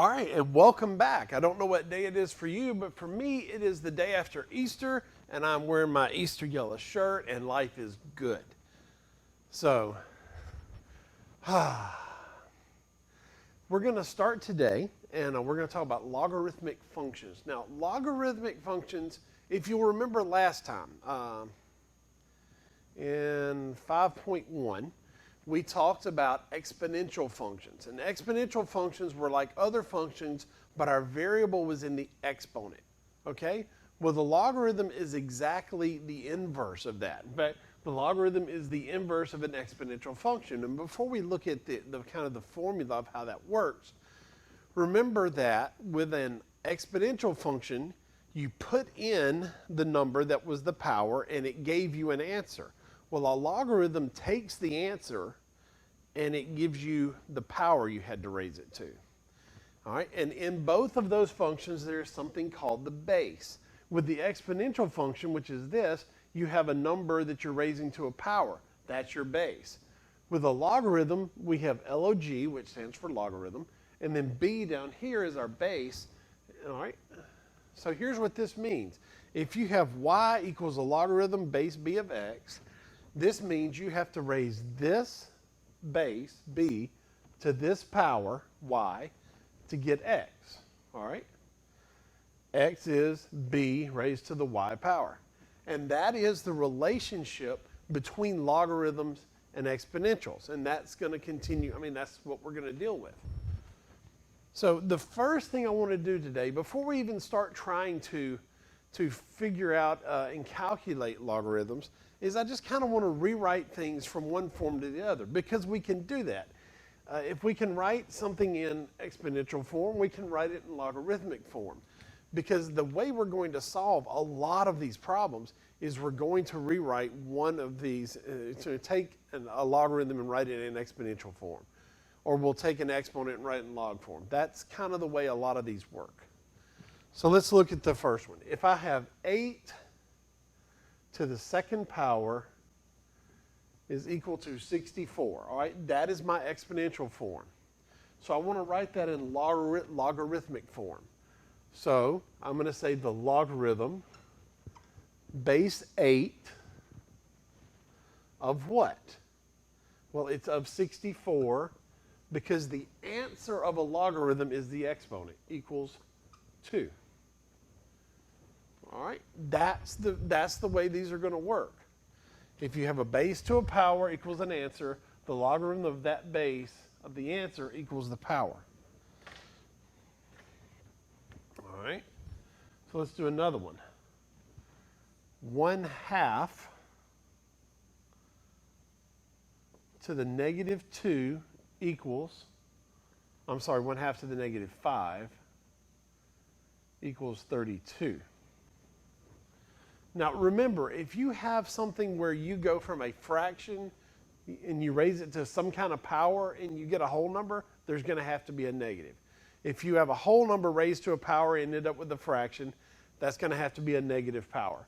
All right, and welcome back. I don't know what day it is for you, but for me, it is the day after Easter, and I'm wearing my Easter yellow shirt, and life is good. So, we're going to start today, and we're going to talk about logarithmic functions. Now, logarithmic functions, if you'll remember last time, in 5.1, we talked about exponential functions. And exponential functions were like other functions, but our variable was in the exponent, okay? Well, the logarithm is exactly the inverse of that. In fact, the logarithm is the inverse of an exponential function. And before we look at the kind of the formula of how that works, remember that with an exponential function, you put in the number that was the power and it gave you an answer. Well, a logarithm takes the answer and it gives you the power you had to raise it to. All right, and in both of those functions, there's something called the base. With the exponential function, which is this, you have a number that you're raising to a power. That's your base. With a logarithm, we have log, which stands for logarithm, and then b down here is our base. All right, so here's what this means. If you have y equals a logarithm base b of x, this means you have to raise this base, b, to this power, y, to get x, all right? X is b raised to the y power. And that is the relationship between logarithms and exponentials. And that's going to continue. I mean, that's what we're going to deal with. So the first thing I want to do today, before we even start trying to figure out and calculate logarithms, is I just kind of want to rewrite things from one form to the other, because we can do that. If we can write something in exponential form, we can write it in logarithmic form. Because the way we're going to solve a lot of these problems is we're going to rewrite one of these, to take a logarithm and write it in exponential form. Or we'll take an exponent and write it in log form. That's kind of the way a lot of these work. So let's look at the first one. If I have 8 to the second power is equal to 64, all right? That is my exponential form. So I want to write that in logarithmic form. So I'm going to say the logarithm base 8 of what? Well, it's of 64 because the answer of a logarithm is the exponent, equals 2. All right, that's the way these are going to work. If you have a base to a power equals an answer, the logarithm of that base of the answer equals the power. All right, so let's do another one. 1/2 to the negative 2 equals, I'm sorry, 1/2 to the negative 5 equals 32. Now remember, if you have something where you go from a fraction and you raise it to some kind of power and you get a whole number, there's going to have to be a negative. If you have a whole number raised to a power and end up with a fraction, that's going to have to be a negative power.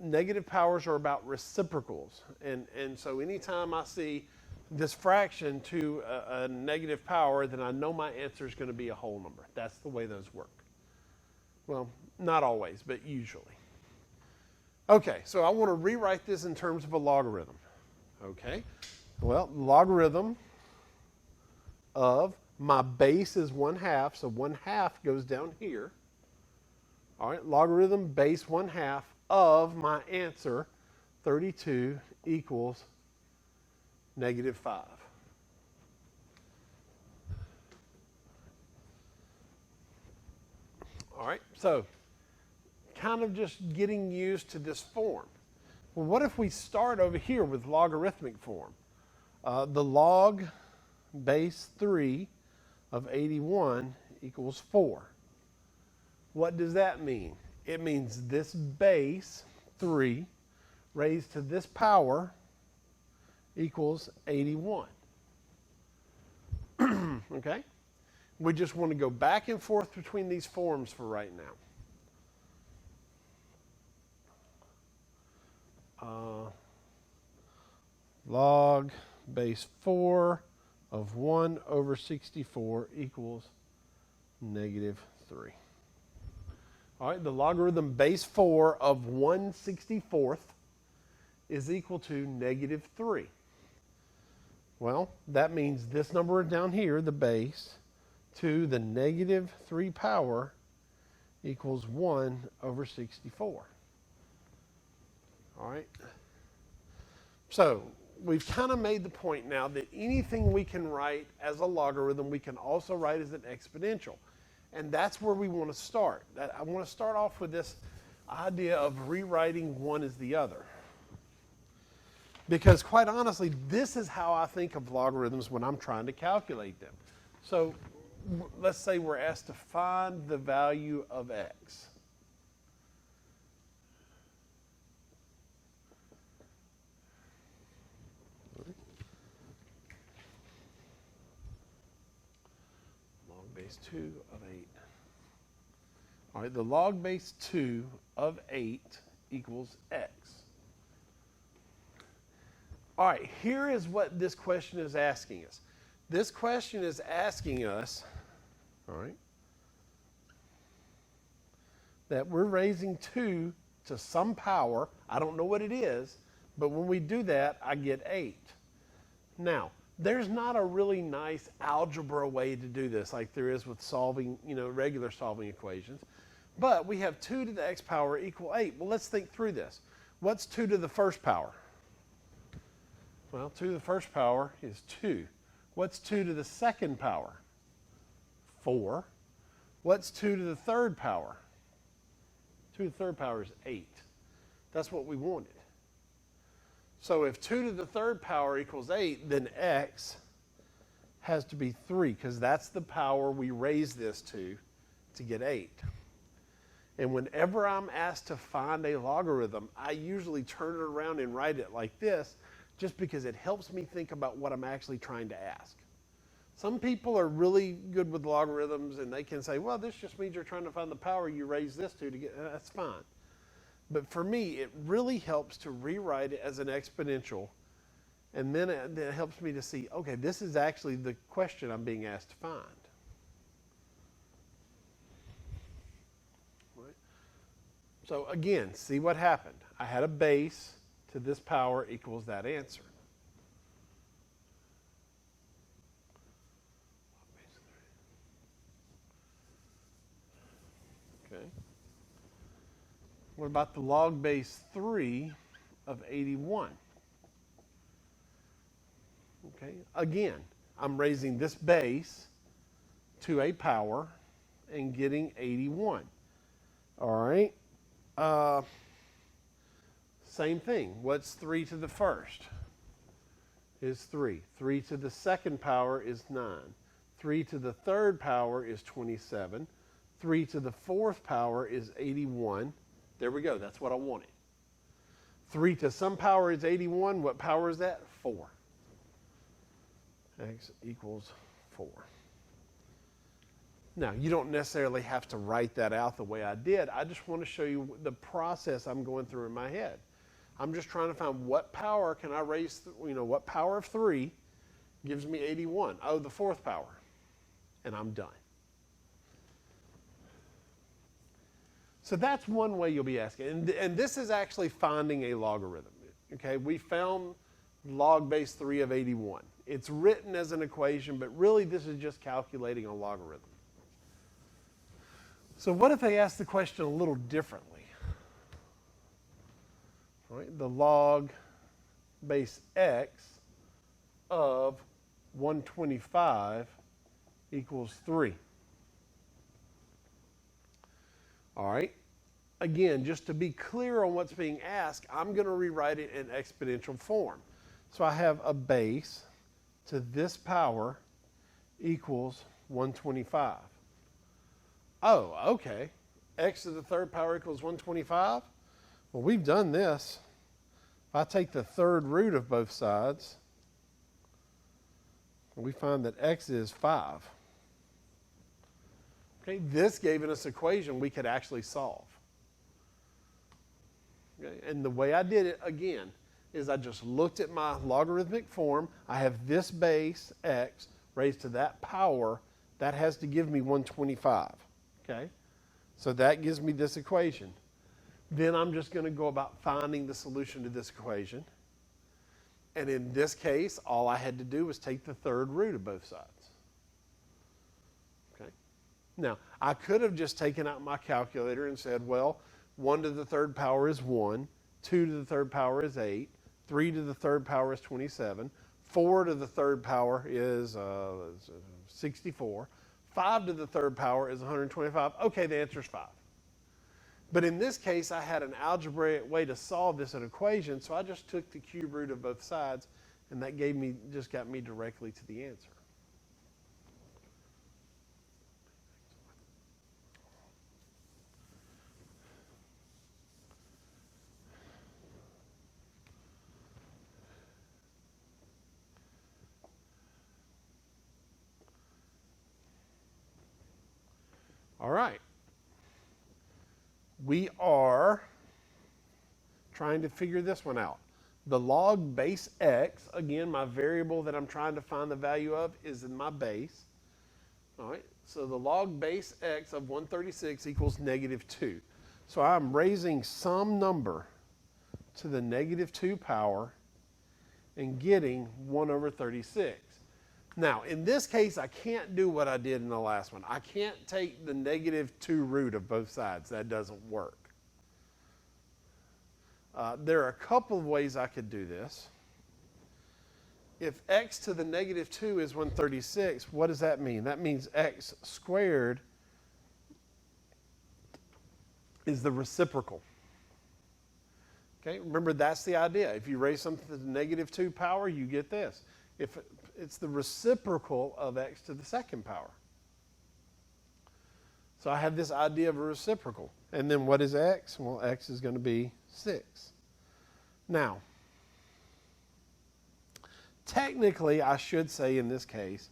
Negative powers are about reciprocals. And so anytime I see this fraction to a negative power, then I know my answer is going to be a whole number. That's the way those work. Well, not always, but usually. Okay, so I want to rewrite this in terms of a logarithm. Okay, well, logarithm of my base is 1/2, so 1/2 goes down here. All right, logarithm base 1/2 of my answer, 32, equals negative 5. All right, so kind of just getting used to this form. Well, what if we start over here with logarithmic form? The log base 3 of 81 equals 4. What does that mean? It means this base 3 raised to this power equals 81. Okay? We just want to go back and forth between these forms for right now. Log base 4 of 1 over 64 equals negative 3. All right, the logarithm base 4 of 1/64 is equal to negative 3. Well, that means this number down here, the base, to the negative 3 power equals 1 over 64. All right. So we've kind of made the point now that anything we can write as a logarithm, we can also write as an exponential. And that's where we want to start. I want to start off with this idea of rewriting one as the other. Because quite honestly, this is how I think of logarithms when I'm trying to calculate them. So let's say we're asked to find the value of x. Log base 2 of 8. All right, the log base 2 of 8 equals x. All right, here is what this question is asking us. This question is asking us, all right, that we're raising 2 to some power. I don't know what it is, but when we do that, I get 8. Now, there's not a really nice algebra way to do this like there is with solving, regular solving equations. But we have 2 to the x power equal 8. Well, let's think through this. What's 2 to the first power? Well, 2 to the first power is 2. What's 2 to the second power? 4. What's 2 to the third power? 2 to the third power is 8. That's what we wanted. So if 2 to the third power equals 8, then x has to be 3, because that's the power we raise this to get 8. And whenever I'm asked to find a logarithm, I usually turn it around and write it like this, just because it helps me think about what I'm actually trying to ask. Some people are really good with logarithms, and they can say, well, this just means you're trying to find the power you raise this to get, that's fine. But for me, it really helps to rewrite it as an exponential, and then it helps me to see, okay, this is actually the question I'm being asked to find. Right? So again, see what happened. I had a base to this power equals that answer. Okay. What about the log base 3 of 81? Okay. Again, I'm raising this base to a power and getting 81. All right. Same thing. What's 3 to the first? Is 3. 3 to the second power is 9. 3 to the third power is 27. 3 to the fourth power is 81. There we go. That's what I wanted. 3 to some power is 81. What power is that? 4. X equals 4. Now, you don't necessarily have to write that out the way I did. I just want to show you the process I'm going through in my head. I'm just trying to find what power can I raise, what power of 3 gives me 81? Oh, the fourth power. And I'm done. So that's one way you'll be asking. And this is actually finding a logarithm. Okay, we found log base 3 of 81. It's written as an equation, but really this is just calculating a logarithm. So what if they ask the question a little differently? All right, the log base x of 125 equals 3. All right. Again, just to be clear on what's being asked, I'm going to rewrite it in exponential form. So I have a base to this power equals 125. Oh, okay. X to the third power equals 125? Well, we've done this. If I take the third root of both sides, we find that x is 5. Okay, this gave us an equation we could actually solve. Okay, and the way I did it, again, is I just looked at my logarithmic form. I have this base x raised to that power. That has to give me 125, okay? So that gives me this equation. Then I'm just going to go about finding the solution to this equation. And in this case, all I had to do was take the third root of both sides. Okay? Now, I could have just taken out my calculator and said, well, 1 to the third power is 1, 2 to the third power is 8, 3 to the third power is 27, 4 to the third power is 64, 5 to the third power is 125. Okay, the answer is 5. But in this case, I had an algebraic way to solve this equation, so I just took the cube root of both sides, and that just got me directly to the answer. All right. We are trying to figure this one out. The log base x, again, my variable that I'm trying to find the value of is in my base. All right, so the log base x of 136 equals -2. So I'm raising some number to the -2 power and getting 1 over 36. Now, in this case, I can't do what I did in the last one. I can't take the -2 root of both sides. That doesn't work. There are a couple of ways I could do this. If x to the -2 is 136, what does that mean? That means x squared is the reciprocal. Okay, remember that's the idea. If you raise something to the -2 power, you get this. If it's the reciprocal of x to the second power. So I have this idea of a reciprocal. And then what is x? Well, x is going to be 6. Now, technically, I should say in this case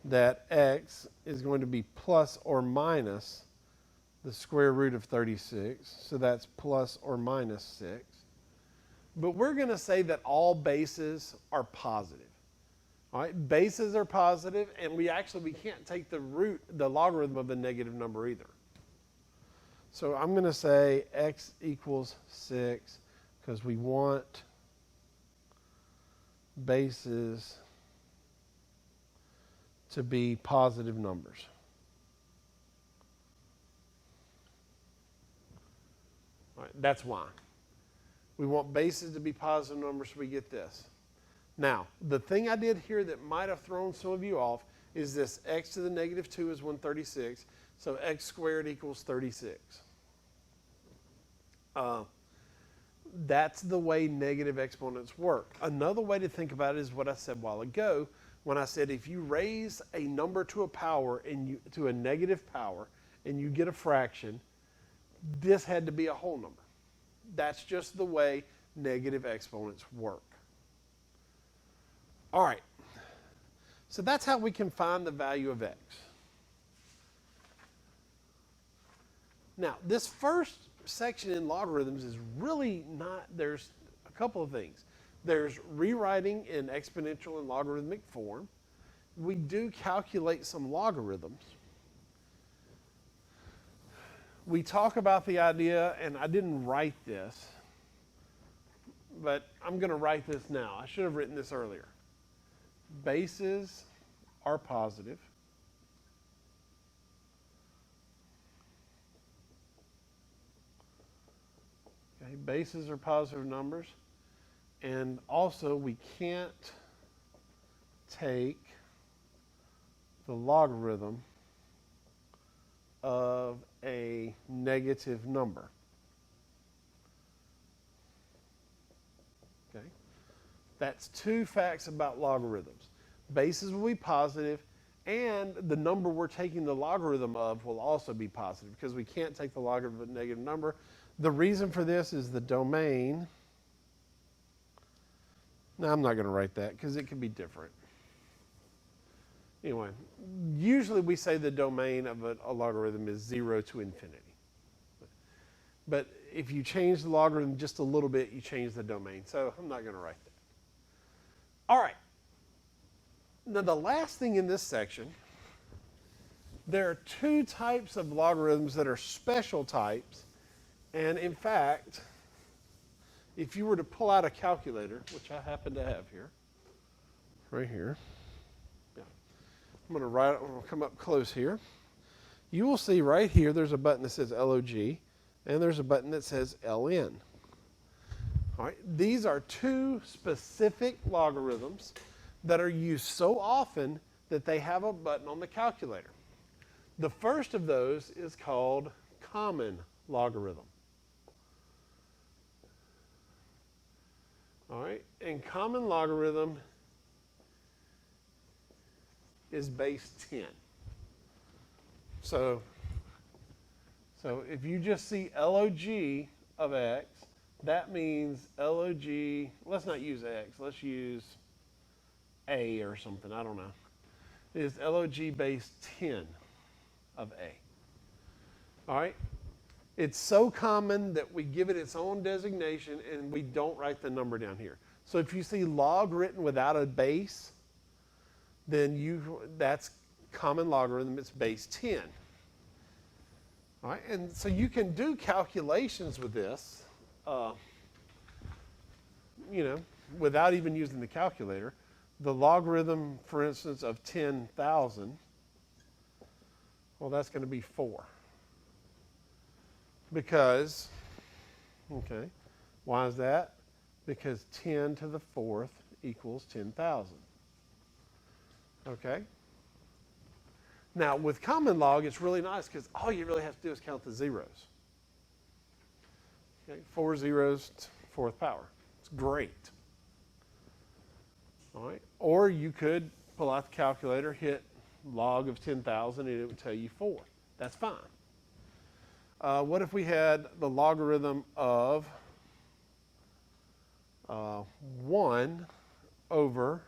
that x is going to be plus or minus the square root of 36. So that's plus or minus 6. But we're going to say that all bases are positive. All right, bases are positive, and we can't take the logarithm of the negative number either. So I'm going to say x equals 6 because we want bases to be positive numbers. All right, that's why. We want bases to be positive numbers, so we get this. Now, the thing I did here that might have thrown some of you off is this x to the -2 is 136, so x squared equals 36. That's the way negative exponents work. Another way to think about it is what I said a while ago when I said if you raise a number to a power to a negative power and you get a fraction, this had to be a whole number. That's just the way negative exponents work. All right, so that's how we can find the value of x. Now, this first section in logarithms is really not, there's a couple of things. There's rewriting in exponential and logarithmic form. We do calculate some logarithms. We talk about the idea, and I didn't write this, but I'm going to write this now. I should have written this earlier. Bases are positive. Okay, bases are positive numbers. And also we can't take the logarithm of a negative number. Okay? That's two facts about logarithms. Bases will be positive, and the number we're taking the logarithm of will also be positive because we can't take the logarithm of a negative number. The reason for this is the domain. Now, I'm not going to write that because it could be different. Anyway, usually we say the domain of a logarithm is 0 to infinity. But if you change the logarithm just a little bit, you change the domain. So I'm not going to write that. All right. Now the last thing in this section, there are two types of logarithms that are special types. And in fact, if you were to pull out a calculator, which I happen to have here, right here. Yeah. I'm going to come up close here. You will see right here there's a button that says LOG, and there's a button that says LN. All right. These are two specific logarithms that are used so often that they have a button on the calculator. The first of those is called common logarithm. All right, and common logarithm is base 10. So if you just see LOG of x, that means LOG, let's not use x, let's use A or something, I don't know, is LOG base 10 of A. All right? It's so common that we give it its own designation and we don't write the number down here. So if you see log written without a base, then that's common logarithm, it's base 10. All right? And so you can do calculations with this, without even using the calculator. The logarithm, for instance, of 10,000, well, that's going to be 4. Because, okay, why is that? Because 10 to the 4th equals 10,000. Okay? Now, with common log, it's really nice because all you really have to do is count the zeros. Okay? 4 zeros, 4th power. It's great. All right? Or you could pull out the calculator, hit log of 10,000, and it would tell you 4. That's fine. What if we had the logarithm of 1 over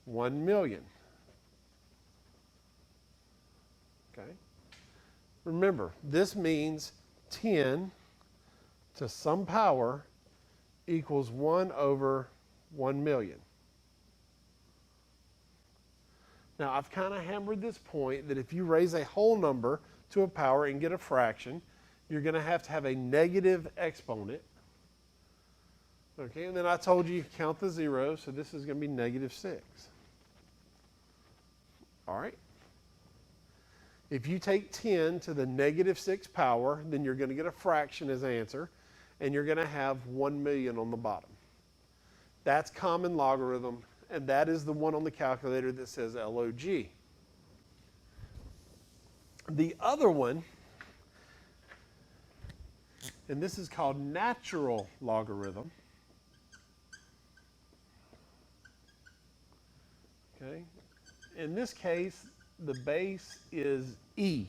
1 million? Okay. Remember, this means 10 to some power equals 1 over 1 million. Now, I've kind of hammered this point that if you raise a whole number to a power and get a fraction, you're going to have a negative exponent. Okay, and then I told you count the zeros, so this is going to be negative 6. All right. If you take 10 to the negative 6 power, then you're going to get a fraction as answer, and you're going to have 1 million on the bottom. That's common logarithm, and that is the one on the calculator that says LOG. The other one, and this is called natural logarithm. Okay. In this case, the base is E.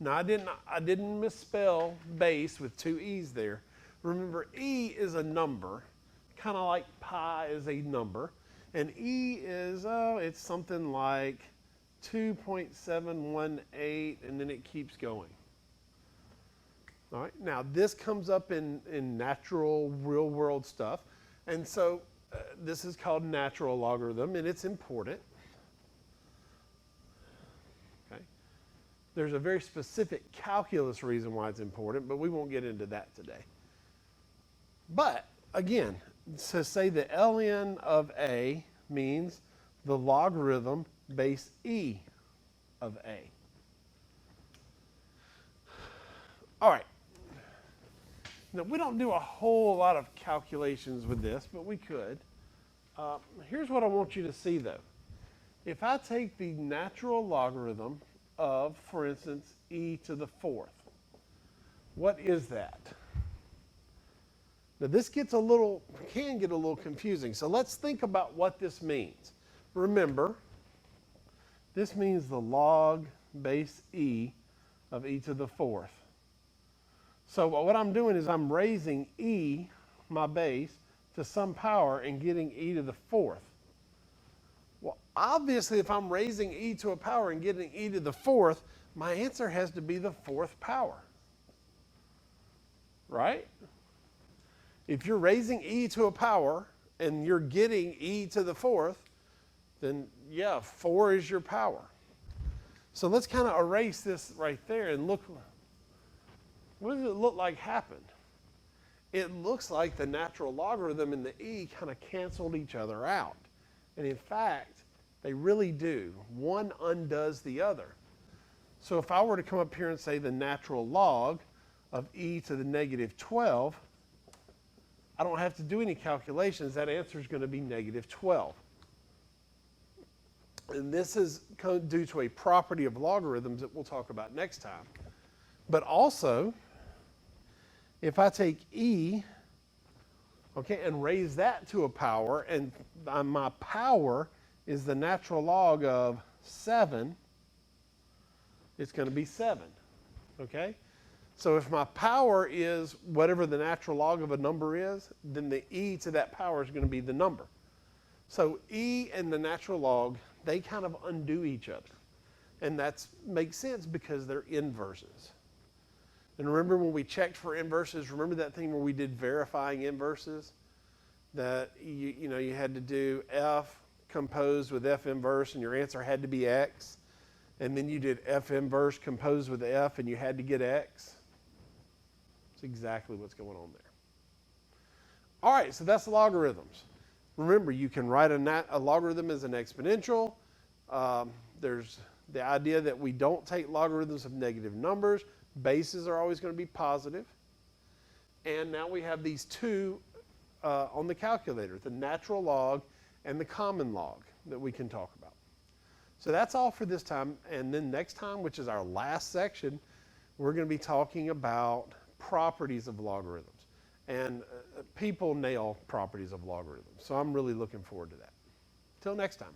Now I didn't misspell base with 2 E's there. Remember, E is a number, kind of like pi is a number, and E is it's something like 2.718, and then it keeps going. All right. Now this comes up in natural, real world stuff, and so this is called natural logarithm, and it's important. Okay. There's a very specific calculus reason why it's important, but we won't get into that today. But again, to say the ln of A means the logarithm base E of A. All right. Now, we don't do a whole lot of calculations with this, but we could. Here's what I want you to see, though. If I take the natural logarithm of, for instance, e to the 4th, what is that? Now, this can get a little confusing. So let's think about what this means. Remember, this means the log base e of e to the 4th. So what I'm doing is I'm raising e, my base, to some power and getting e to the 4th. Well, obviously, if I'm raising e to a power and getting e to the 4th, my answer has to be the 4th power. right? If you're raising e to a power and you're getting e to the fourth, then yeah, 4 is your power. So let's kind of erase this right there and look, what does it look like happened? It looks like the natural logarithm and the e kind of canceled each other out. And in fact, they really do. One undoes the other. So if I were to come up here and say the natural log of e to the negative 12, I don't have to do any calculations. That answer is going to be negative 12. And this is due to a property of logarithms that we'll talk about next time. But also, if I take e, okay, and raise that to a power, and my power is the natural log of 7, it's going to be 7, okay? So if my power is whatever the natural log of a number is, then the e to that power is going to be the number. So e and the natural log, they kind of undo each other. And that makes sense because they're inverses. And remember when we checked for inverses, remember that thing where we did verifying inverses? That you had to do f composed with f inverse and your answer had to be x. And then you did f inverse composed with f and you had to get x. That's exactly what's going on there. All right, so that's logarithms. Remember, you can write a logarithm as an exponential. There's the idea that we don't take logarithms of negative numbers. Bases are always going to be positive. And now we have these two on the calculator, the natural log and the common log that we can talk about. So that's all for this time. And then next time, which is our last section, we're going to be talking about properties of logarithms. And people nail properties of logarithms. So I'm really looking forward to that. Till next time.